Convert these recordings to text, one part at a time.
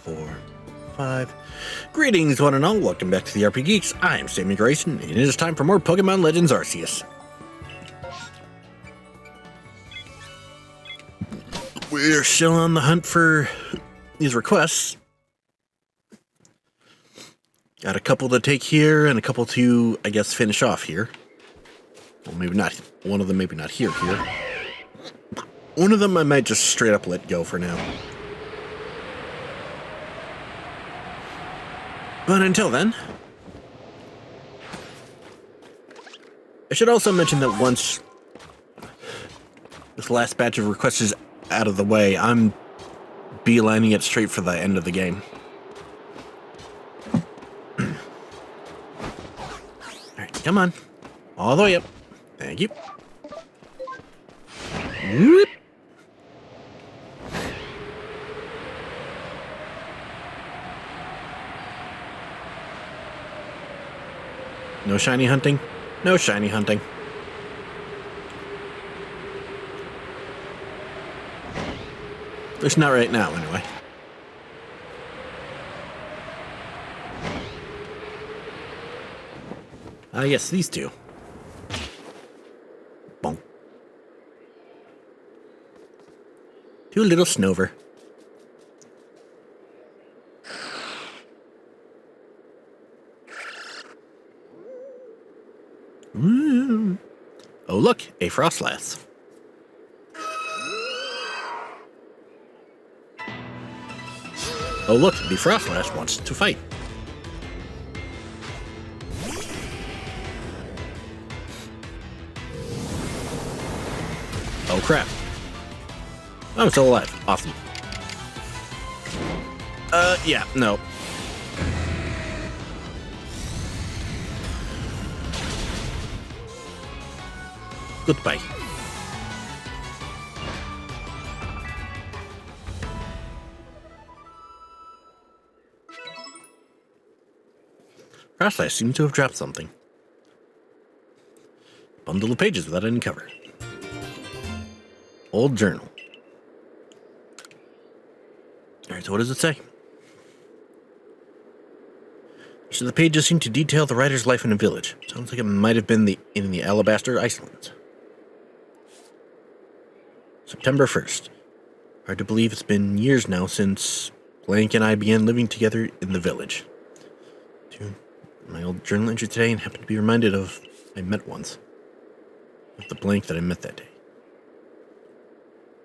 4, 5. Greetings, one and all. Welcome back to the RP Geeks. I am Sammy Grayson, and it is time for more Pokemon Legends Arceus. We're still on the hunt for these requests. Got a couple to take here, and a couple to, I guess, finish off here. Well, maybe not. One of them maybe not here. One of them I might just straight up let go for now. But until then, I should also mention that once this last batch of requests is out of the way, I'm beelining it straight for the end of the game. Alright, come on. All the way up. Thank you. Whoop. No shiny hunting? No shiny hunting. At least not right now, anyway. Yes, these two. Bonk. Two little Snover. Ooh. Oh, look, a Frostlass. Oh, look, the Frostlass wants to fight. Oh, crap. I'm still alive. Awesome. Yeah, no. Goodbye. Frostlass seems to have dropped something. Bundle of pages without any cover. Old journal. Alright, so what does it say? So the pages seem to detail the writer's life in a village. Sounds like it might have been in the Alabaster Icelands. September 1st. Hard to believe it's been years now since Blank and I began living together in the village. To my old journal entry today and happened to be reminded of I met once. Of the Blank that I met that day.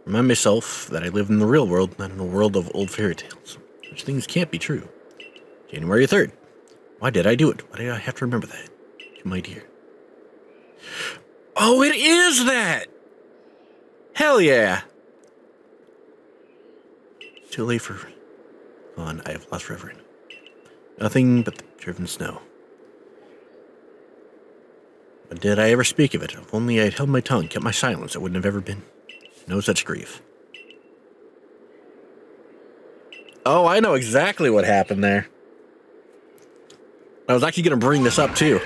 Remind myself that I live in the real world, not in a world of old fairy tales. Such things can't be true. January 3rd. Why did I do it? Why did I have to remember that? To my dear. Oh, it is that! Hell yeah! Too late for gone. I have lost forever. Nothing but the driven snow. But did I ever speak of it? If only I'd held my tongue, kept my silence, it wouldn't have ever been. No such grief. Oh, I know exactly what happened there. I was actually going to bring this up, too.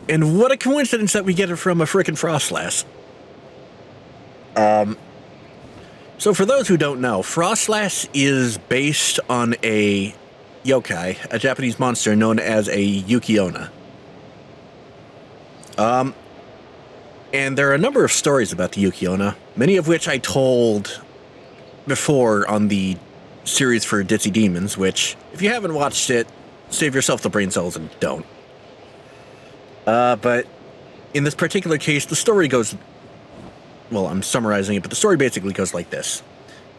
And what a coincidence that we get it from a frickin' Frostlass. So for those who don't know, Frostlass is based on a yokai, a Japanese monster known as a Yuki-onna. And there are a number of stories about the Yuki-onna, many of which I told before on the series for Ditzy Demons, which, if you haven't watched it, save yourself the brain cells and don't. But in this particular case, the story goes... Well, I'm summarizing it, but the story basically goes like this.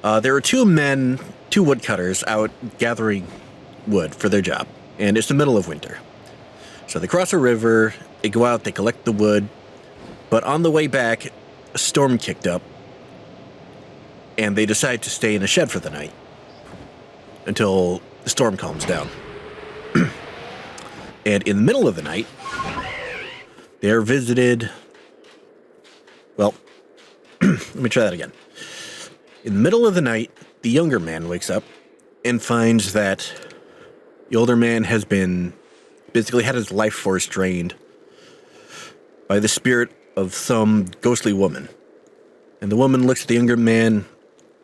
There are two woodcutters, out gathering wood for their job, and it's the middle of winter. So they cross a river, they go out, they collect the wood, but on the way back, a storm kicked up, and they decide to stay in a shed for the night until the storm calms down. And in the middle of the night, they're visited... Well, let me try that again. In the middle of the night, the younger man wakes up and finds that the older man has been basically had his life force drained by the spirit of some ghostly woman. And the woman looks at the younger man.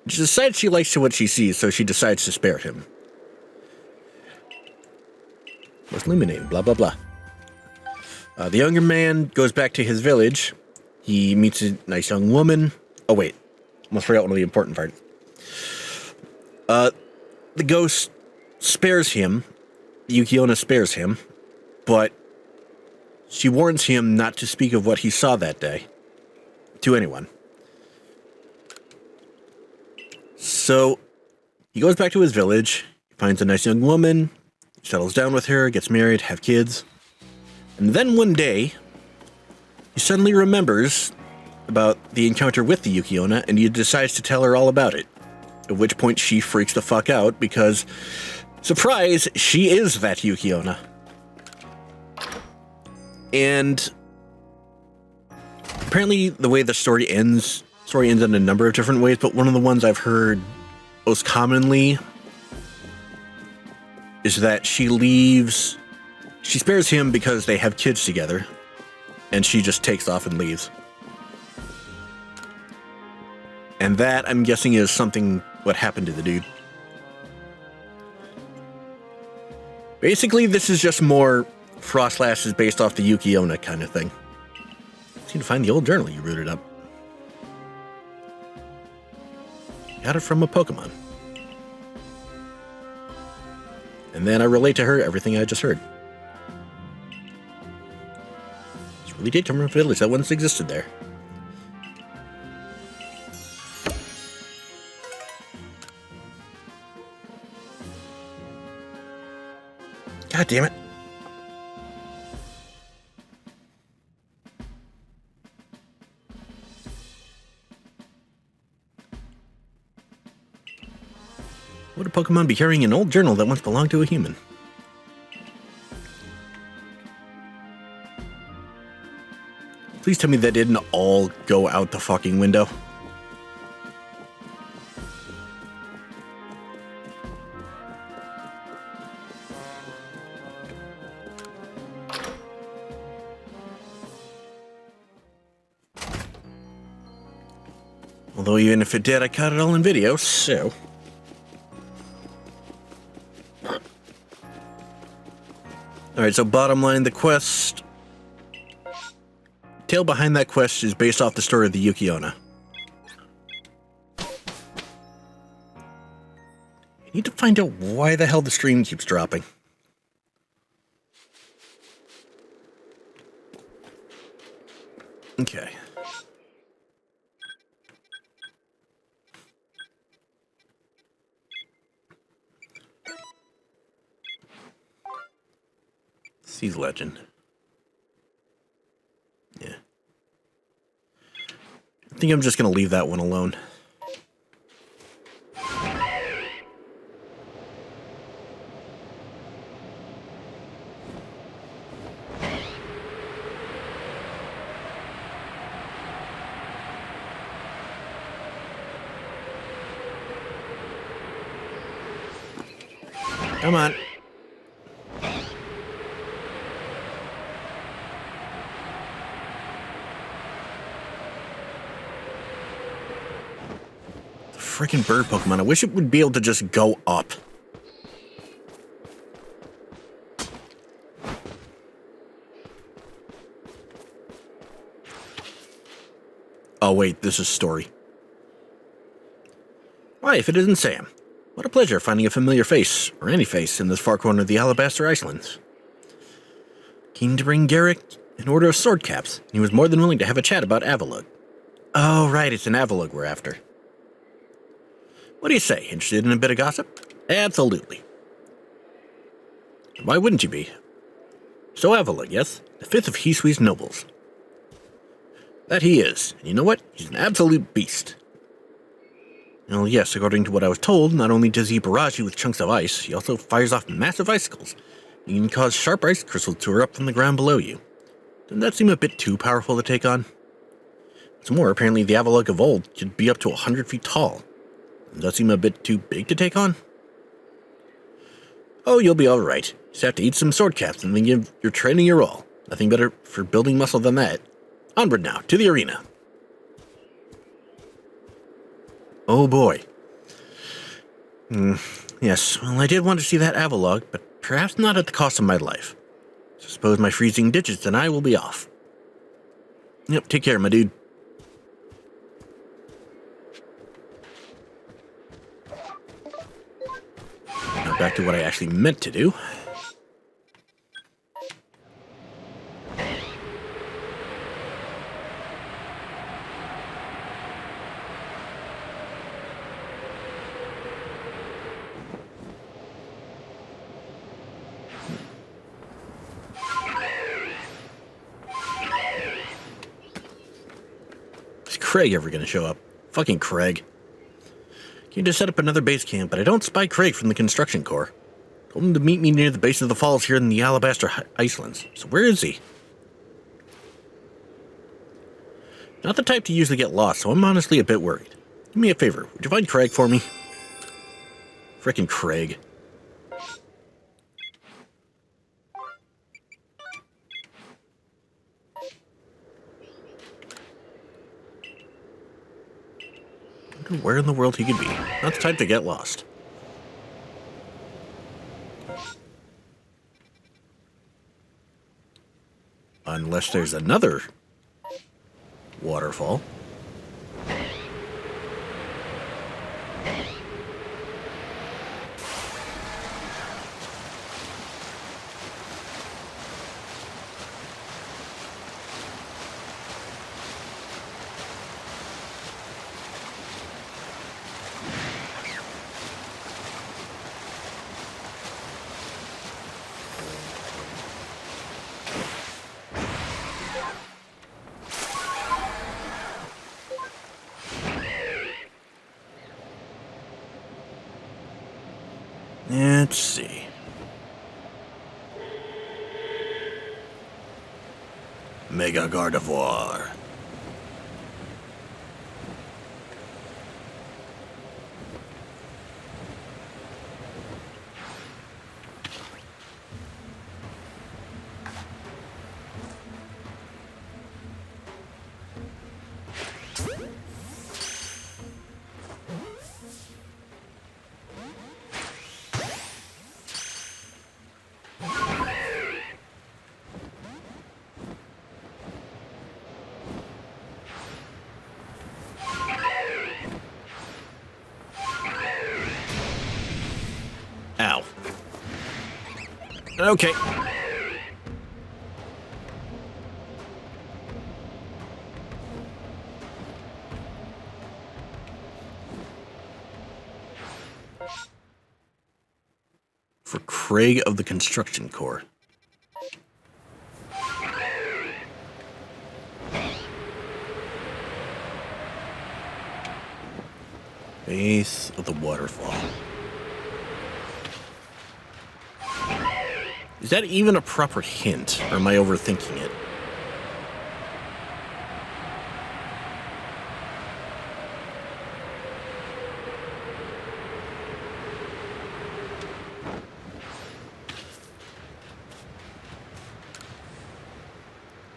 She decides she likes what she sees, so she decides to spare him. Was illuminated, blah, blah, blah. The younger man goes back to his village. He meets a nice young woman. Oh, wait. Almost forgot one of the important parts. The ghost spares him. Yuki-onna spares him. But she warns him not to speak of what he saw that day to anyone. So he goes back to his village. He finds a nice young woman. Settles down with her, gets married, have kids. And then one day, he suddenly remembers about the encounter with the Yuki-onna, and he decides to tell her all about it. At which point she freaks the fuck out because, surprise, she is that Yuki-onna. And apparently the way the story ends in a number of different ways, but one of the ones I've heard most commonly is that she spares him because they have kids together, and she just takes off and leaves. And that, I'm guessing, is what happened to the dude. Basically, this is just more Frost is based off the Yuki-onna kind of thing. I need to find the old journal you rooted up. Got it from a Pokemon. And then I relate to her everything I just heard. It's really did come from a village that once existed there. God damn it. Would a Pokemon be carrying an old journal that once belonged to a human? Please tell me that didn't all go out the fucking window. Although even if it did, I caught it all in video, so... Alright, so bottom line, the quest... tale behind that quest is based off the story of the Yuki-onna. I need to find out why the hell the stream keeps dropping. Okay. Seas Legend. Yeah. I think I'm just going to leave that one alone. Come on. Freaking bird Pokemon. I wish it would be able to just go up. Oh wait, this is story. Why, if it isn't Sam. What a pleasure finding a familiar face, or any face, in this far corner of the Alabaster Icelands. Keen to bring Garrick an order of sword caps, and he was more than willing to have a chat about Avalugg. Oh right, it's an Avalugg we're after. What do you say? Interested in a bit of gossip? Absolutely. Why wouldn't you be? So Avalugg, yes? The fifth of Hisui's nobles. That he is. And you know what? He's an absolute beast. Well, yes, according to what I was told, not only does he barrage you with chunks of ice, he also fires off massive icicles. You can cause sharp ice crystals to erupt from the ground below you. Doesn't that seem a bit too powerful to take on? What's more, apparently the Avalugg of old could be up to 100 feet tall. Does that seem a bit too big to take on? Oh, you'll be alright. You just have to eat some sword caps and then give your training your all. Nothing better for building muscle than that. Onward now, to the arena. Oh boy. Yes, well, I did want to see that Avalugg, but perhaps not at the cost of my life. So suppose my freezing digits and I will be off. Yep, take care, my dude. Now back to what I actually meant to do. Is Craig ever gonna show up? Fucking Craig. Came to set up another base camp, but I don't spy Craig from the construction corps. Told him to meet me near the base of the falls here in the Alabaster Icelands. So where is he? Not the type to usually get lost, so I'm honestly a bit worried. Do me a favor, would you find Craig for me? Frickin' Craig. I wonder where in the world he could be. Not the type to get lost. Unless there's another waterfall. Let's see. Mega Gardevoir. Ow. Okay. For Craig of the Construction Corps. Base of the waterfall. Is that even a proper hint, or am I overthinking it?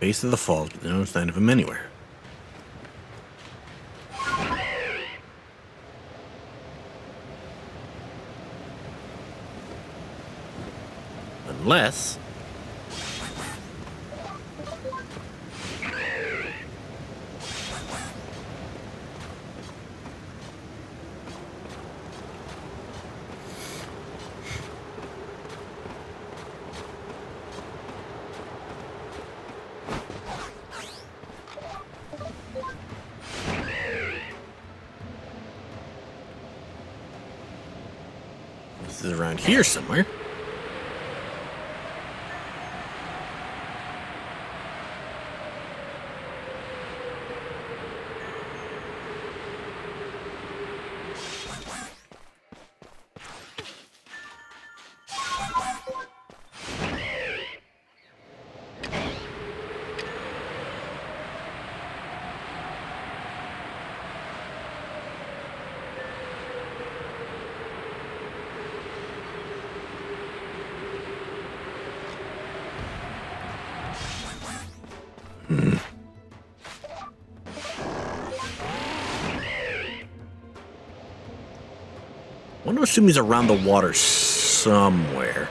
Base of the falls, but no sign of him anywhere. Unless... this is around here somewhere. I want to assume he's around the water somewhere.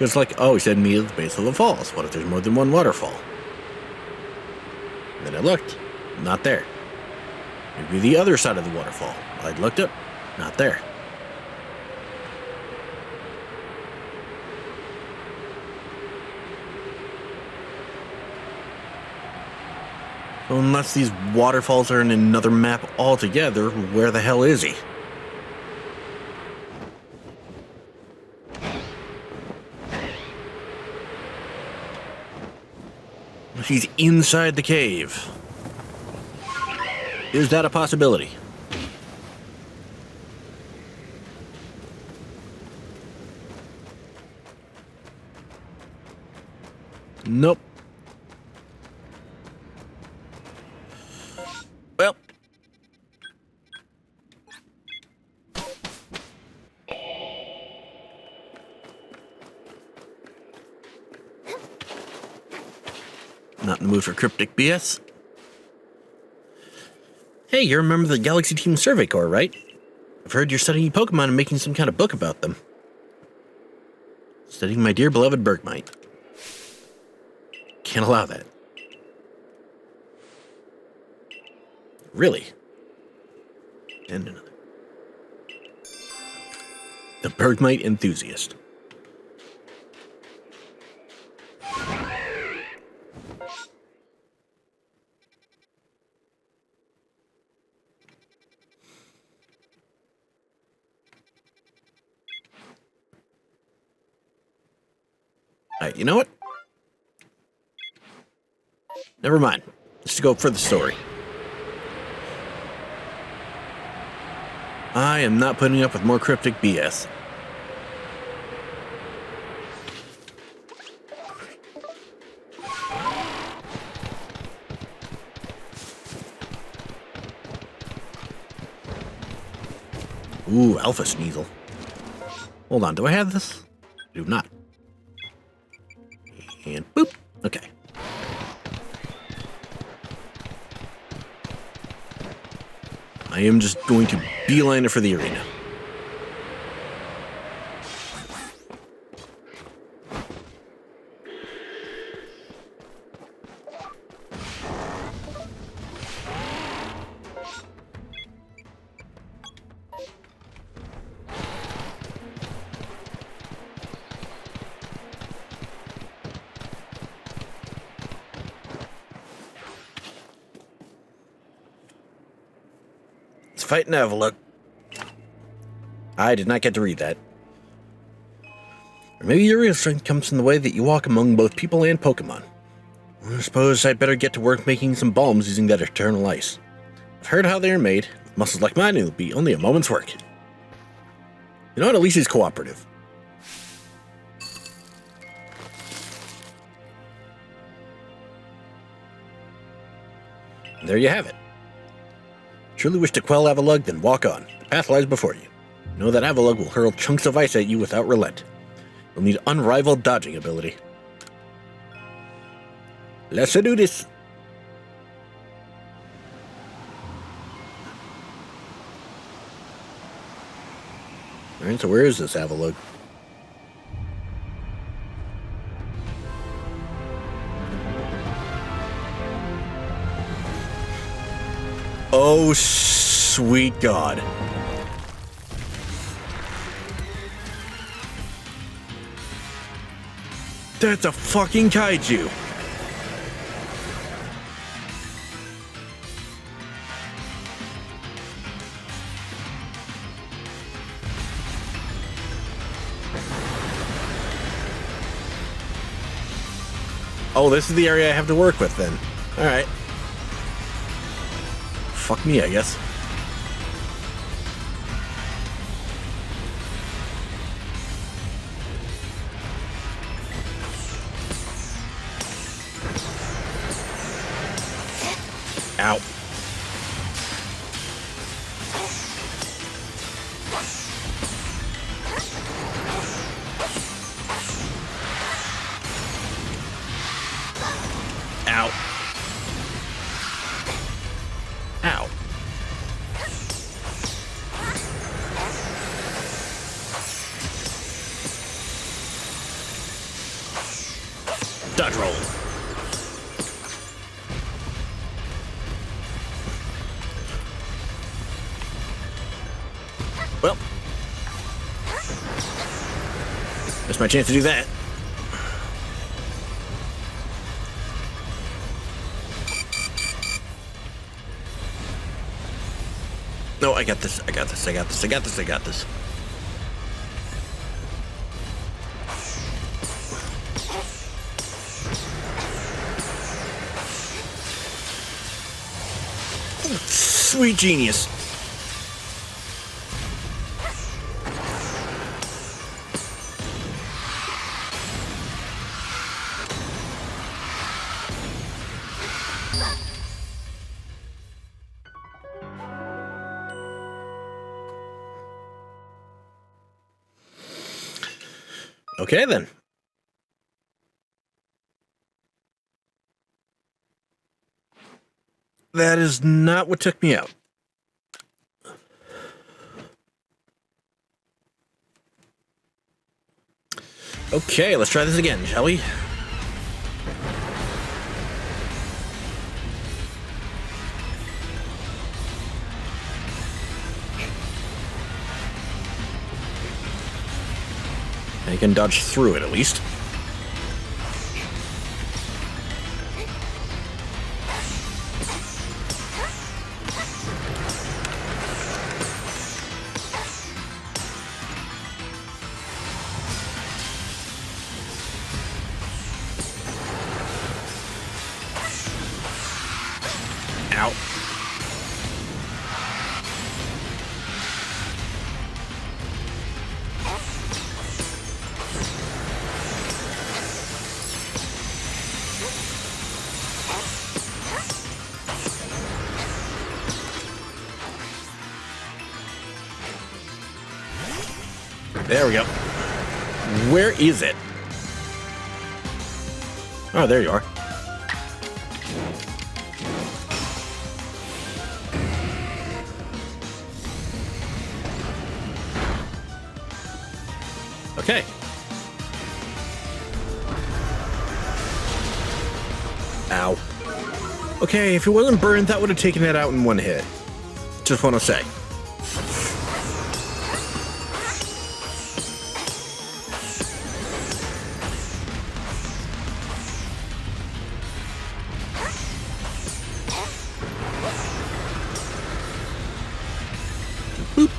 It's like, oh, he said meet at the base of the falls. What if there's more than one waterfall? And then I looked. Not there. Maybe the other side of the waterfall. I looked up. Not there. So unless these waterfalls are in another map altogether, where the hell is he? He's inside the cave. Is that a possibility? Nope. Well. Not in the mood for cryptic BS. Hey, you remember the Galaxy Team Survey Corps, right? I've heard you're studying Pokemon and making some kind of book about them. Studying my dear beloved Bergmite. Can't allow that. Really? And another. The Bergmite Enthusiast. Alright, you know what? Never mind. Let's go for the story. I am not putting up with more cryptic BS. Ooh, Alpha Sneasel. Hold on, do I have this? I do not. And boop. Okay. I am just going to beeline it for the arena. Fighting Avalugg. I did not get to read that. Or maybe your real strength comes from the way that you walk among both people and Pokemon. I suppose I'd better get to work making some balms using that eternal ice. I've heard how they are made. With muscles like mine, it'll be only a moment's work. You know what? At least he's cooperative. And there you have it. Truly wish to quell Avalugg, then walk on. The path lies before you. Know that Avalugg will hurl chunks of ice at you without relent. You'll need unrivaled dodging ability. Let's do this. Alright, so where is this Avalugg? Oh, sweet God. That's a fucking kaiju. Oh, this is the area I have to work with then. Alright. Fuck me, I guess. Ow. Ow. Ow. Well, that's my chance to do that. No, I got this. I got this. I got this. I got this. I got this. Sweet genius. Okay, then. That is not what took me out. Okay, let's try this again, shall we? I can dodge through it, at least. Ow. There we go. Where is it? Oh, there you are. Okay. Ow. Okay, if it wasn't burned, that would have taken it out in one hit. Just want to say. Boop.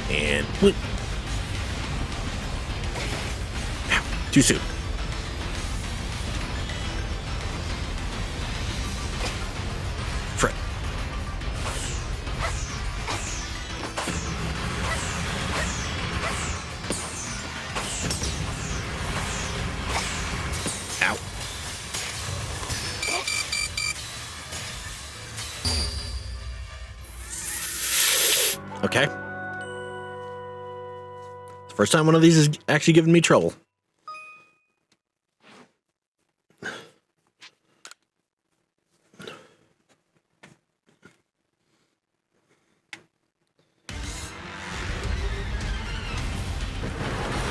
And boop. Ow, too soon. Frick. Ow. Okay. First time one of these is actually giving me trouble.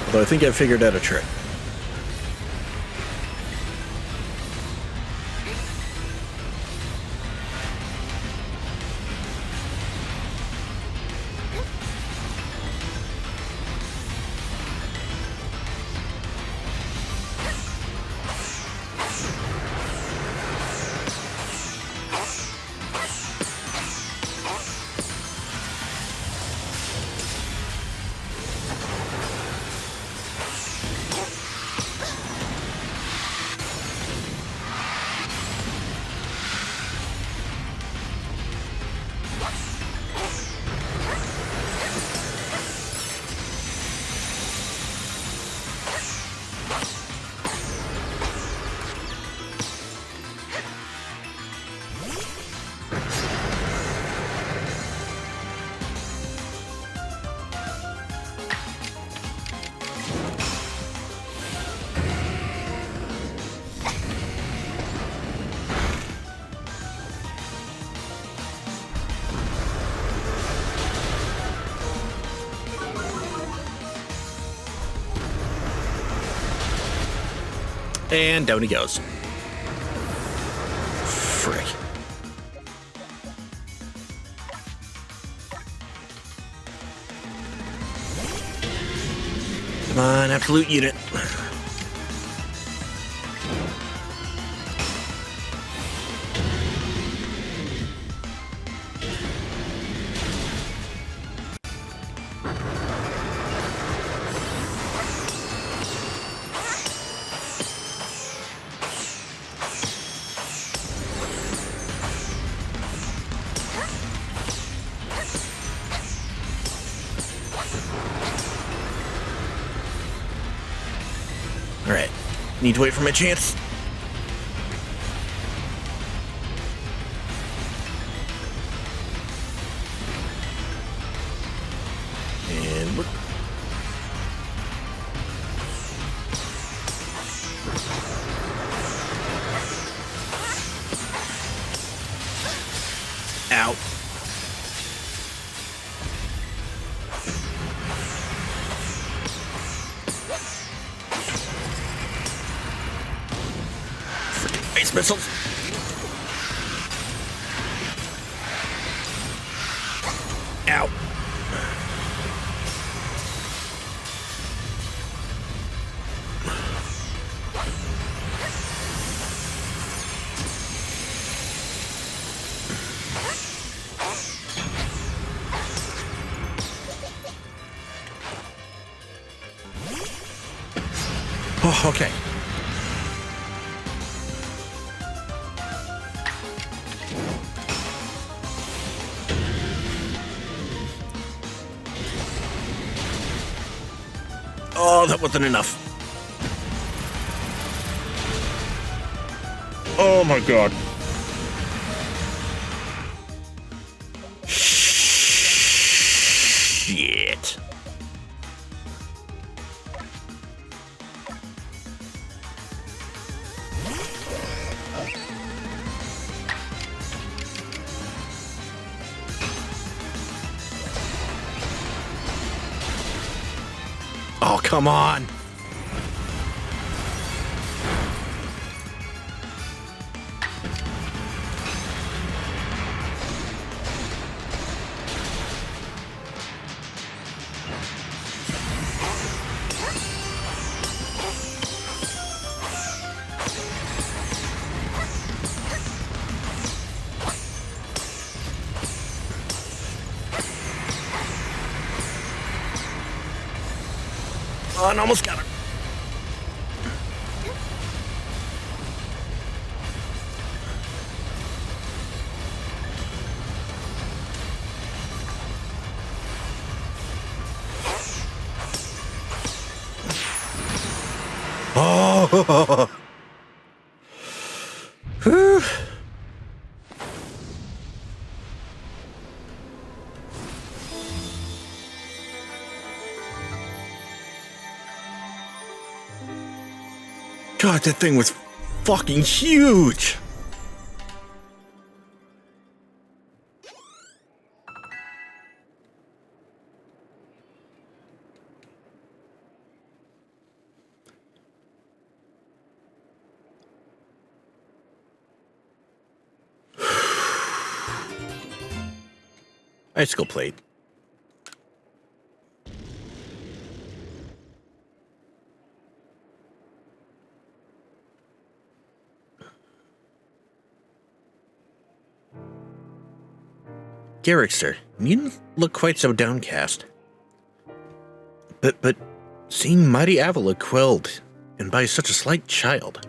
Although I think I figured out a trick. And down he goes. Frick. on, absolute unit. Alright, need to wait for my chance. And we're... Ow. Ice missiles. Ow. Oh, okay. Oh, that wasn't enough. Oh my god. Shit. Oh, come on. Oh, and almost got her. Oh. Whew. God, that thing was fucking huge. Icicle plate. Garrick, sir, you didn't look quite so downcast. But seeing mighty Avalugg quelled, and by such a slight child.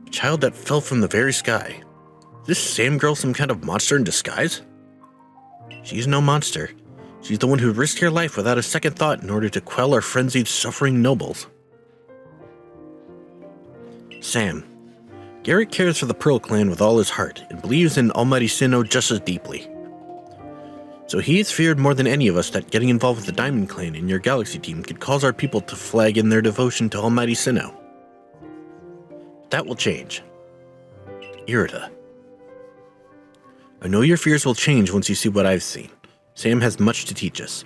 A child that fell from the very sky. Is this same girl some kind of monster in disguise? She's no monster. She's the one who risked her life without a second thought in order to quell our frenzied, suffering nobles. Sam, Garrick cares for the Pearl Clan with all his heart, and believes in Almighty Sinnoh just as deeply. So he has feared more than any of us that getting involved with the Diamond Clan in your Galaxy team could cause our people to flag in their devotion to Almighty Sinnoh. That will change. Irida. I know your fears will change once you see what I've seen. Sam has much to teach us.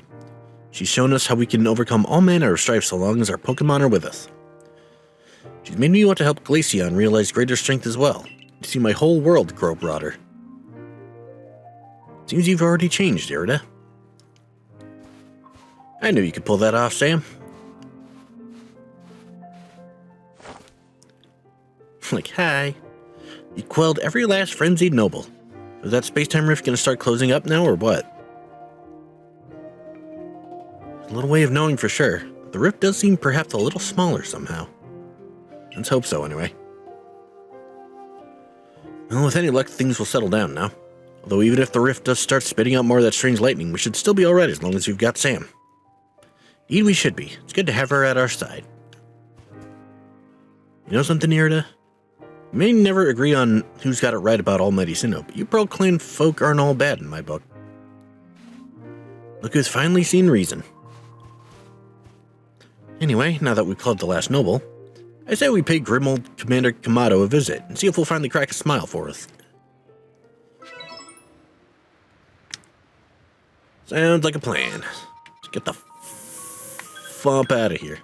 She's shown us how we can overcome all manner of strife so long as our Pokemon are with us. She's made me want to help Glaceon realize greater strength as well, to see my whole world grow broader. Seems you've already changed, Irida. I knew you could pull that off, Sam. Like, hi. You quelled every last frenzied noble. Is that space-time rift gonna start closing up now, or what? A little way of knowing for sure. The rift does seem perhaps a little smaller somehow. Let's hope so, anyway. Well, with any luck, things will settle down now. Although even if the rift does start spitting out more of that strange lightning, we should still be alright as long as we've got Sam. Indeed, we should be. It's good to have her at our side. You know something, Irida? We may never agree on who's got it right about Almighty Sinnoh, but you Pearl Clan folk aren't all bad in my book. Look who's finally seen reason. Anyway, now that we've called the last noble, I say we pay grim old Commander Kamado a visit and see if we'll finally crack a smile for us. Sounds like a plan. Let's get the fump out of here.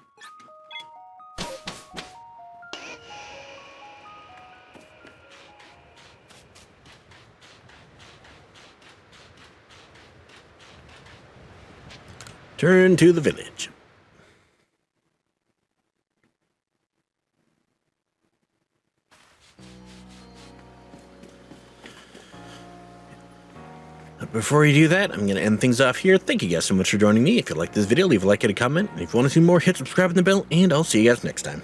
Turn to the village. But before you do that, I'm going to end things off here. Thank you guys so much for joining me. If you liked this video, leave a like and a comment. And if you want to see more, hit subscribe and the bell, and I'll see you guys next time.